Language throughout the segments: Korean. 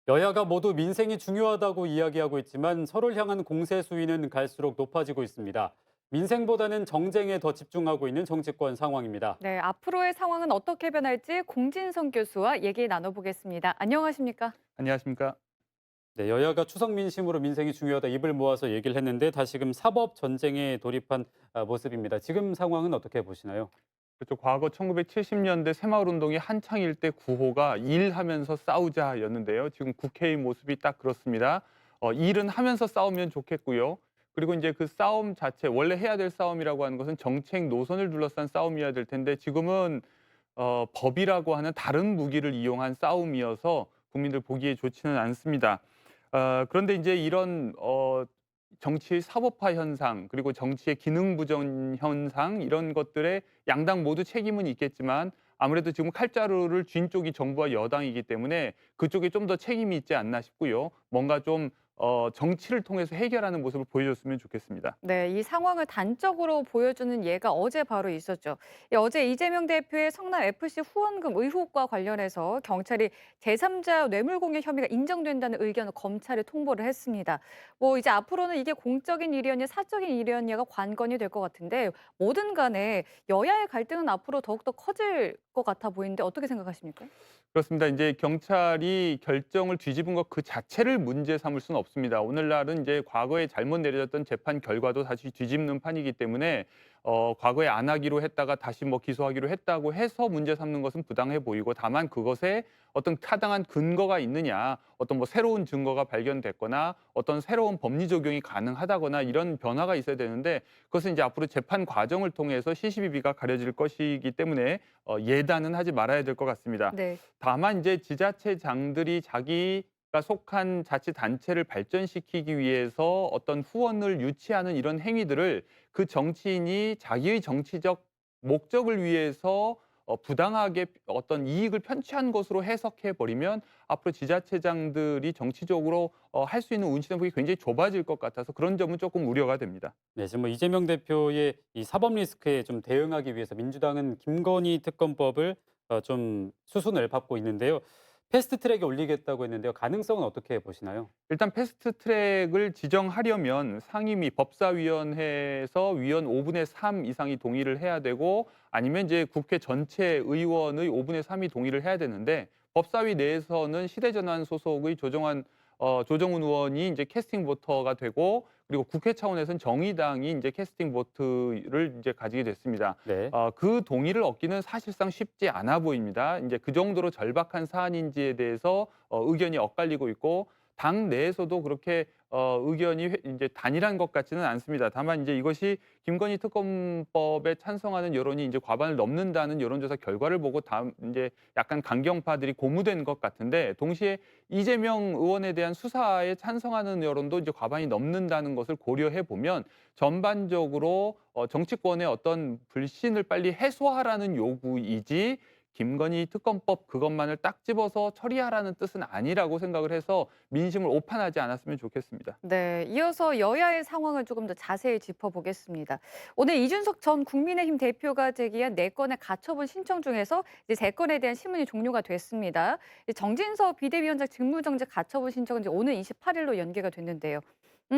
여야가 모두 민생이 중요하다고 이야기하고 있지만 서로를 향한 공세 수위는 갈수록 높아지고 있습니다. 민생보다는 정쟁에 더 집중하고 있는 정치권 상황입니다. 네, 앞으로의 상황은 어떻게 변할지 공진성 교수와 얘기 나눠보겠습니다. 안녕하십니까? 안녕하십니까? 네, 여야가 추석 민심으로 민생이 중요하다 입을 모아서 얘기를 했는데 다시금 사법 전쟁에 돌입한 모습입니다. 지금 상황은 어떻게 보시나요? 그렇죠. 과거 1970년대 새마을운동이 한창일 때 구호가 "일하면서 싸우자"였는데요. 지금 국회의 모습이 딱 그렇습니다. 일은 하면서 싸우면 좋겠고요. 그리고 이제 그 싸움 자체 원래 해야 될 싸움이라고 하는 것은 정책 노선을 둘러싼 싸움이어야 될 텐데 지금은 법이라고 하는 다른 무기를 이용한 싸움이어서 국민들 보기에 좋지는 않습니다. 그런데 이제 이런 정치의 사법화 현상 그리고 정치의 기능 부정 현상 이런 것들에 양당 모두 책임은 있겠지만 아무래도 지금 칼자루를 쥔 쪽이 정부와 여당이기 때문에 그쪽에 좀 더 책임이 있지 않나 싶고요. 뭔가 좀 정치를 통해서 해결하는 모습을 보여줬으면 좋겠습니다. 네, 이 상황을 단적으로 보여주는 예가 어제 바로 있었죠. 어제 이재명 대표의 성남 FC 후원금 의혹과 관련해서 경찰이 제3자 뇌물공여 혐의가 인정된다는 의견을 검찰에 통보를 했습니다. 뭐 이제 앞으로는 이게 공적인 일이었냐 사적인 일이었냐가 관건이 될 것 같은데 뭐든 간에 여야의 갈등은 앞으로 더욱더 커질 것 같아 보이는데 어떻게 생각하십니까? 그렇습니다. 이제 경찰이 결정을 뒤집은 것 그 자체를 문제 삼을 수는 없습니다. 오늘날은 이제 과거에 잘못 내려졌던 재판 결과도 다시 뒤집는 판이기 때문에 과거에 안 하기로 했다가 다시 뭐 기소하기로 했다고 해서 문제 삼는 것은 부당해 보이고 다만 그것에 어떤 타당한 근거가 있느냐, 어떤 뭐 새로운 증거가 발견됐거나 어떤 새로운 법리 적용이 가능하다거나 이런 변화가 있어야 되는데 그것은 이제 앞으로 재판 과정을 통해서 시시비비가 가려질 것이기 때문에 예단은 하지 말아야 될 것 같습니다. 네. 다만 이제 지자체장들이 자기가 속한 자치단체를 발전시키기 위해서 어떤 후원을 유치하는 이런 행위들을 그 정치인이 자기의 정치적 목적을 위해서 부당하게 어떤 이익을 편취한 것으로 해석해 버리면 앞으로 지자체장들이 정치적으로 할 수 있는 운치대폭이 굉장히 좁아질 것 같아서 그런 점은 조금 우려가 됩니다. 네, 지금 뭐 이재명 대표의 이 사법 리스크에 좀 대응하기 위해서 민주당은 김건희 특검법을 좀 수순을 밟고 있는데요. 패스트 트랙에 올리겠다고 했는데요. 가능성은 어떻게 보시나요? 일단 패스트 트랙을 지정하려면 상임위 법사위원회에서 위원 5분의 3 이상이 동의를 해야 되고 아니면 이제 국회 전체 의원의 5분의 3이 동의를 해야 되는데 법사위 내에서는 시대전환 소속의 조정훈 의원이 이제 캐스팅 보터가 되고 그리고 국회 차원에서는 정의당이 이제 캐스팅 보트를 이제 가지게 됐습니다. 네. 그 동의를 얻기는 사실상 쉽지 않아 보입니다. 이제 그 정도로 절박한 사안인지에 대해서 의견이 엇갈리고 있고 당 내에서도 그렇게 의견이 이제 단일한 것 같지는 않습니다. 다만 이제 이것이 김건희 특검법에 찬성하는 여론이 이제 과반을 넘는다는 여론조사 결과를 보고 다음 이제 약간 강경파들이 고무된 것 같은데 동시에 이재명 의원에 대한 수사에 찬성하는 여론도 이제 과반이 넘는다는 것을 고려해 보면 전반적으로 정치권의 어떤 불신을 빨리 해소하라는 요구이지 김건희 특검법 그것만을 딱 집어서 처리하라는 뜻은 아니라고 생각을 해서 민심을 오판하지 않았으면 좋겠습니다. 네, 이어서 여야의 상황을 조금 더 자세히 짚어보겠습니다. 오늘 이준석 전 국민의힘 대표가 제기한 4건의 가처분 신청 중에서 이제 3건에 대한 심문이 종료가 됐습니다. 이제 정진석 비대위원장 직무정지 가처분 신청은 이제 오늘 28일로 연기가 됐는데요.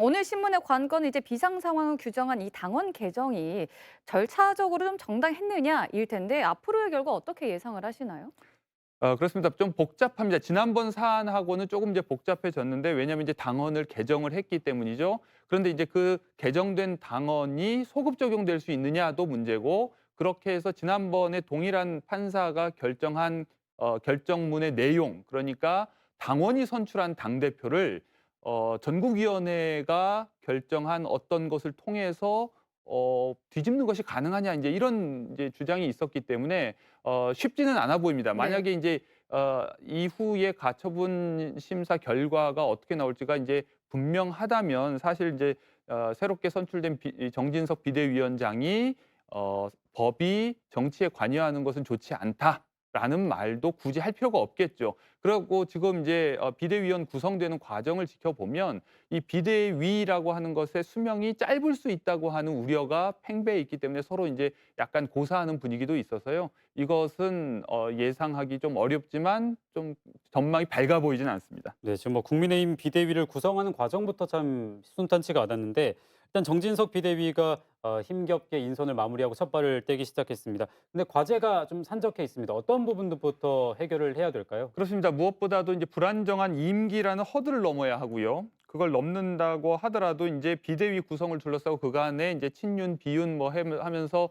오늘 신문의 관건은 이제 비상 상황을 규정한 이 당원 개정이 절차적으로 좀 정당했느냐일 텐데 앞으로의 결과 어떻게 예상을 하시나요? 그렇습니다. 좀 복잡합니다. 지난번 사안하고는 조금 이제 복잡해졌는데 왜냐하면 이제 당헌을 개정을 했기 때문이죠. 그런데 이제 그 개정된 당헌이 소급 적용될 수 있느냐도 문제고 그렇게 해서 지난번에 동일한 판사가 결정한 결정문의 내용 그러니까 당원이 선출한 당대표를 전국위원회가 결정한 어떤 것을 통해서 뒤집는 것이 가능하냐 이제 이런 이제 주장이 있었기 때문에 쉽지는 않아 보입니다. 네. 만약에 인제 이후에 가처분 심사 결과가 어떻게 나올지가 인제 분명하다면 사실 인제 새롭게 선출된 이 정진석 비대위원장이 "법이 정치에 관여하는 것은 좋지 않다." 라는 말도 굳이 할 필요가 없겠죠. 그리고 지금 이제 비대위원 구성되는 과정을 지켜보면 이 비대위라고 하는 것의 수명이 짧을 수 있다고 하는 우려가 팽배해 있기 때문에 서로 이제 약간 고사하는 분위기도 있어서요. 이것은 예상하기 좀 어렵지만 좀 전망이 밝아 보이지는 않습니다. 네, 지금 뭐 국민의힘 비대위를 구성하는 과정부터 참 순탄치가 않았는데 일단 정진석 비대위가 힘겹게 인선을 마무리하고 첫 발을 떼기 시작했습니다. 근데 과제가 좀 산적해 있습니다. 어떤 부분부터 해결을 해야 될까요? 그렇습니다. 무엇보다도 이제 불안정한 임기라는 허들을 넘어야 하고요. 그걸 넘는다고 하더라도 이제 비대위 구성을 둘러싸고 그간에 이제 친윤, 비윤 뭐 하면서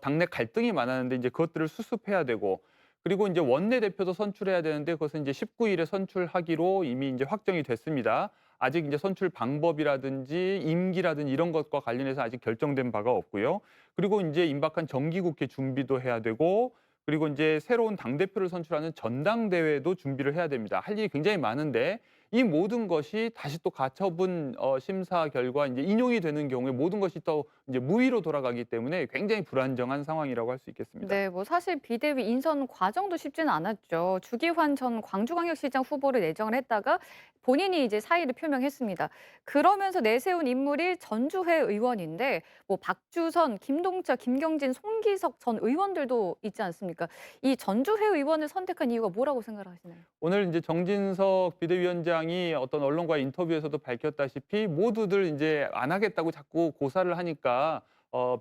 당내 갈등이 많았는데 이제 그것들을 수습해야 되고 그리고 이제 원내대표도 선출해야 되는데 그것은 이제 19일에 선출하기로 이미 이제 확정이 됐습니다. 아직 이제 선출 방법이라든지 임기라든지 이런 것과 관련해서 아직 결정된 바가 없고요. 그리고 이제 임박한 정기국회 준비도 해야 되고 그리고 이제 새로운 당대표를 선출하는 전당대회도 준비를 해야 됩니다. 할 일이 굉장히 많은데 이 모든 것이 다시 또 가처분 심사 결과 이제 인용이 되는 경우에 모든 것이 또 이제 무위로 돌아가기 때문에 굉장히 불안정한 상황이라고 할 수 있겠습니다. 네, 뭐 사실 비대위 인선 과정도 쉽지는 않았죠. 주기환 전 광주광역시장 후보를 내정을 했다가 본인이 이제 사의를 표명했습니다. 그러면서 내세운 인물이 전주회 의원인데 뭐 박주선, 김동철, 김경진, 송기석 전 의원들도 있지 않습니까? 이 전주회 의원을 선택한 이유가 뭐라고 생각하시나요? 오늘 이제 정진석 비대위원장이 어떤 언론과 인터뷰에서도 밝혔다시피 모두들 이제 안 하겠다고 자꾸 고사를 하니까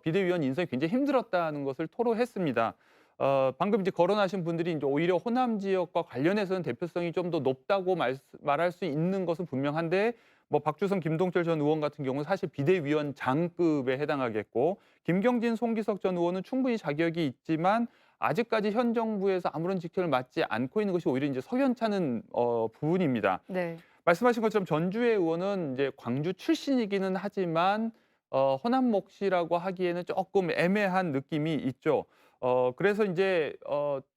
비대위원 인선이 굉장히 힘들었다는 것을 토로했습니다. 방금 이제 거론하신 분들이 이제 오히려 호남 지역과 관련해서는 대표성이 좀 더 높다고 말할 수 있는 것은 분명한데 뭐 박주성, 김동철 전 의원 같은 경우는 사실 비대위원장급에 해당하겠고 김경진, 송기석 전 의원은 충분히 자격이 있지만 아직까지 현 정부에서 아무런 직책을 맡지 않고 있는 것이 오히려 이제 석연찮은 부분입니다. 네. 말씀하신 것처럼 전주의 의원은 이제 광주 출신이기는 하지만 호남 몫이라고 하기에는 조금 애매한 느낌이 있죠. 그래서 이제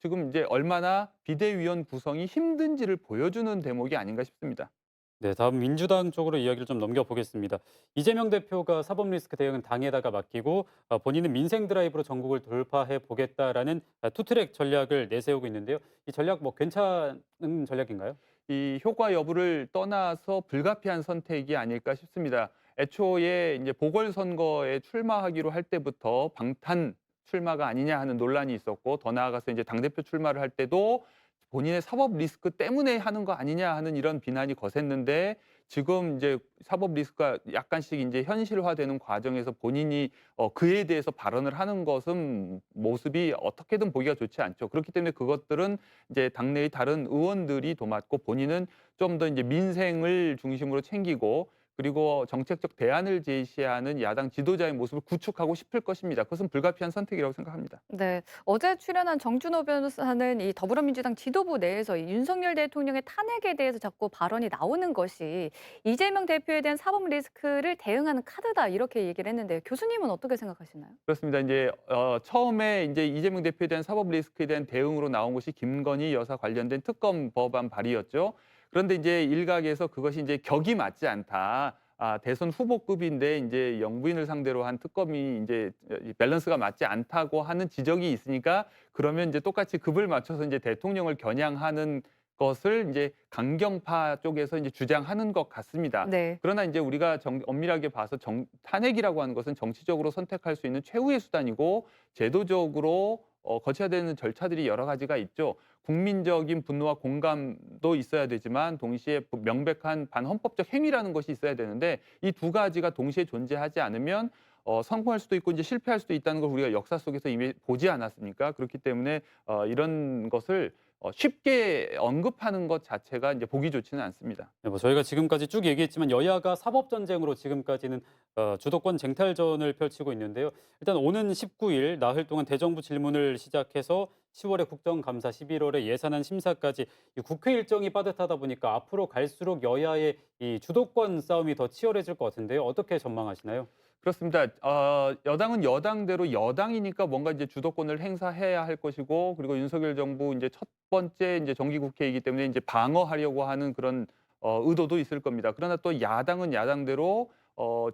지금 이제 얼마나 비대위원 구성이 힘든지를 보여주는 대목이 아닌가 싶습니다. 네, 다음 민주당 쪽으로 이야기를 좀 넘겨보겠습니다. 이재명 대표가 사법 리스크 대응은 당에다가 맡기고 본인은 민생 드라이브로 전국을 돌파해 보겠다라는 투트랙 전략을 내세우고 있는데요. 이 전략 뭐 괜찮은 전략인가요? 이 효과 여부를 떠나서 불가피한 선택이 아닐까 싶습니다. 애초에 이제 보궐선거에 출마하기로 할 때부터 방탄 출마가 아니냐 하는 논란이 있었고 더 나아가서 이제 당대표 출마를 할 때도 본인의 사법 리스크 때문에 하는 거 아니냐 하는 이런 비난이 거셌는데 지금 이제 사법 리스크가 약간씩 이제 현실화되는 과정에서 본인이 그에 대해서 발언을 하는 것은 모습이 어떻게든 보기가 좋지 않죠. 그렇기 때문에 그것들은 이제 당내의 다른 의원들이 도맡고 본인은 좀 더 이제 민생을 중심으로 챙기고 그리고 정책적 대안을 제시하는 야당 지도자의 모습을 구축하고 싶을 것입니다. 그것은 불가피한 선택이라고 생각합니다. 네. 어제 출연한 정준호 변호사는 이 더불어민주당 지도부 내에서 이 윤석열 대통령의 탄핵에 대해서 자꾸 발언이 나오는 것이 이재명 대표에 대한 사법 리스크를 대응하는 카드다 이렇게 얘기를 했는데요. 교수님은 어떻게 생각하시나요? 그렇습니다. 이제 처음에 이제 이재명 대표에 대한 사법 리스크에 대한 대응으로 나온 것이 김건희 여사 관련된 특검 법안 발의였죠. 그런데 이제 일각에서 그것이 이제 격이 맞지 않다. 대선 후보급인데 이제 영부인을 상대로 한 특검이 이제 이 밸런스가 맞지 않다고 하는 지적이 있으니까 그러면 이제 똑같이 급을 맞춰서 이제 대통령을 겨냥하는 것을 이제 강경파 쪽에서 이제 주장하는 것 같습니다. 네. 그러나 이제 우리가 엄밀하게 봐서 탄핵이라고 하는 것은 정치적으로 선택할 수 있는 최후의 수단이고 제도적으로 거쳐야 되는 절차들이 여러 가지가 있죠. 국민적인 분노와 공감도 있어야 되지만 동시에 명백한 반헌법적 행위라는 것이 있어야 되는데 이 두 가지가 동시에 존재하지 않으면 성공할 수도 있고 이제 실패할 수도 있다는 걸 우리가 역사 속에서 이미 보지 않았습니까? 그렇기 때문에 이런 것을 쉽게 언급하는 것 자체가 이제 보기 좋지는 않습니다. 네, 뭐 저희가 지금까지 쭉 얘기했지만 여야가 사법 전쟁으로 지금까지는 주도권 쟁탈전을 펼치고 있는데요. 일단 오는 19일 나흘 동안 대정부 질문을 시작해서 10월에 국정감사, 11월에 예산안 심사까지 이 국회 일정이 빠듯하다 보니까 앞으로 갈수록 여야의 이 주도권 싸움이 더 치열해질 것 같은데요. 어떻게 전망하시나요? 그렇습니다. 여당은 여당대로 여당이니까 뭔가 이제 주도권을 행사해야 할 것이고 그리고 윤석열 정부 이제 첫 번째 이제 정기국회이기 때문에 이제 방어하려고 하는 그런 의도도 있을 겁니다. 그러나 또 야당은 야당대로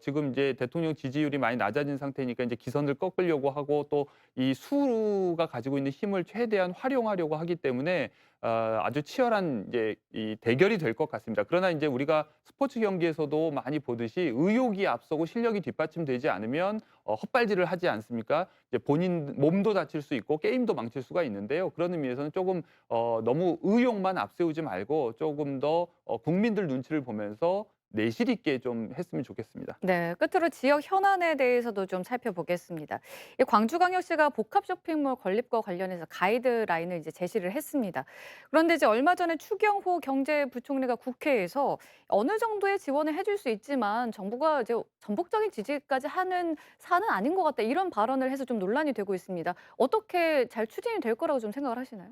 지금 이제 대통령 지지율이 많이 낮아진 상태니까 이제 기선을 꺾으려고 하고 또 이 수가 가지고 있는 힘을 최대한 활용하려고 하기 때문에 아주 치열한 이제 이 대결이 될 것 같습니다. 그러나 이제 우리가 스포츠 경기에서도 많이 보듯이 의욕이 앞서고 실력이 뒷받침되지 않으면 헛발질을 하지 않습니까? 이제 본인 몸도 다칠 수 있고 게임도 망칠 수가 있는데요. 그런 의미에서는 조금 너무 의욕만 앞세우지 말고 조금 더 국민들 눈치를 보면서 내실 있게 좀 했으면 좋겠습니다. 네, 끝으로 지역 현안에 대해서도 좀 살펴보겠습니다. 이 광주광역시가 복합 쇼핑몰 건립과 관련해서 가이드라인을 이제 제시를 했습니다. 그런데 이제 얼마 전에 추경호 경제부총리가 국회에서 어느 정도의 지원을 해줄 수 있지만 정부가 이제 전폭적인 지지까지 하는 사안은 아닌 것 같다 이런 발언을 해서 좀 논란이 되고 있습니다. 어떻게 잘 추진이 될 거라고 좀 생각을 하시나요?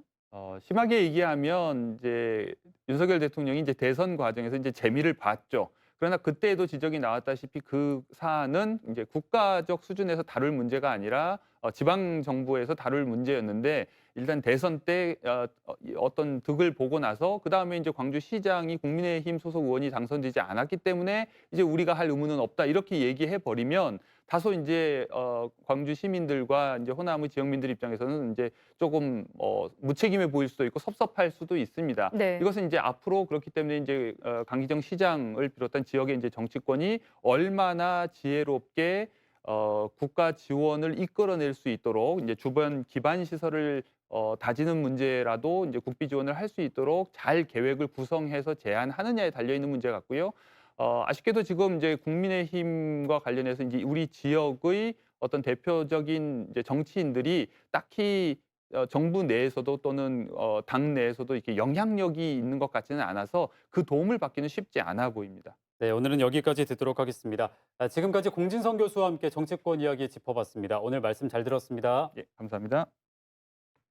심하게 얘기하면 이제 윤석열 대통령이 이제 대선 과정에서 이제 재미를 봤죠. 그러나 그때에도 지적이 나왔다시피 그 사안은 이제 국가적 수준에서 다룰 문제가 아니라 지방 정부에서 다룰 문제였는데 일단 대선 때 어떤 득을 보고 나서 그다음에 이제 광주시장이 국민의힘 소속 의원이 당선되지 않았기 때문에 이제 우리가 할 의무는 없다 이렇게 얘기해 버리면 다소 이제 광주 시민들과 이제 호남의 지역민들 입장에서는 이제 조금 무책임해 보일 수도 있고 섭섭할 수도 있습니다. 네. 이것은 이제 앞으로 그렇기 때문에 이제 강기정 시장을 비롯한 지역의 이제 정치권이 얼마나 지혜롭게 국가 지원을 이끌어낼 수 있도록 이제 주변 기반 시설을 다지는 문제라도 이제 국비 지원을 할 수 있도록 잘 계획을 구성해서 제안하느냐에 달려 있는 문제 같고요. 아쉽게도 지금 이제 국민의힘과 관련해서 이제 우리 지역의 어떤 대표적인 이제 정치인들이 딱히 정부 내에서도 또는 당 내에서도 이렇게 영향력이 있는 것 같지는 않아서 그 도움을 받기는 쉽지 않아 보입니다. 네, 오늘은 여기까지 듣도록 하겠습니다. 지금까지 공진성 교수와 함께 정치권 이야기 짚어봤습니다. 오늘 말씀 잘 들었습니다. 예, 감사합니다.